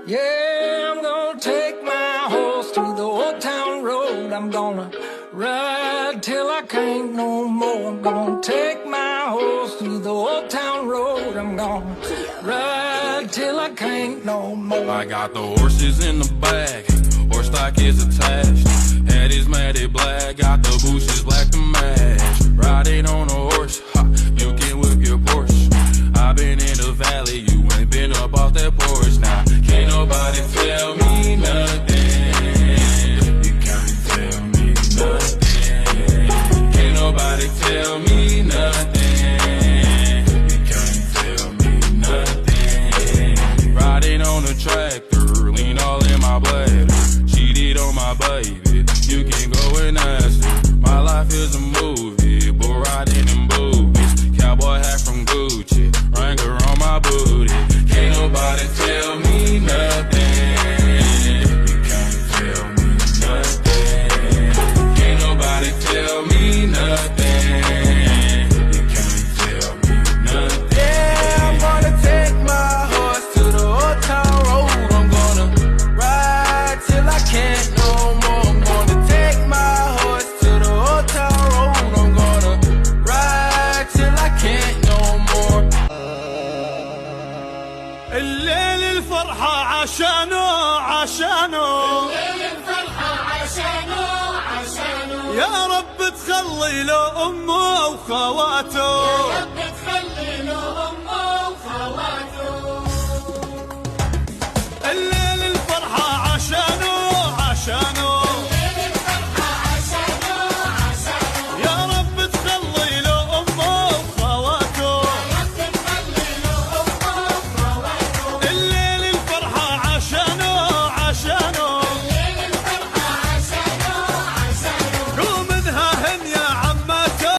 Yeah, I'm gonna take my horse to the old town road. I'm gonna ride till I can't no more. I'm gonna take my horse to the old town road. I'm gonna ride till I can't no more. I got the horses in the back, horse stock is attached. Head is matted black, got the bushes black to match. Riding on a horse, ha, you can whip your Porsche. I've been in the valley, you ain't been up off that porch. Now, can't nobody tell me nothing. You can't tell me nothing. Can't nobody tell me nothing. You can't tell me nothing. Riding on a tractor, lean all in my bladder. Cheated on my baby, you can go and ask her. My life is a movie, bull riding in boobies. Cowboy hat from Gucci, Wrangler on my booty. Can't nobody tell me nothing. You can't tell me nothing. Can't nobody tell me nothing. You can't tell me nothing. Yeah, I'm gonna take my horse to the old town road. I'm gonna ride till I can't no more. I'm gonna take my horse to the old town road. I'm gonna ride till I can't no more. الليل الفرحة عشانه الليل الفرحة عشانه يا رب تخلي له أمه وخواته. يا رب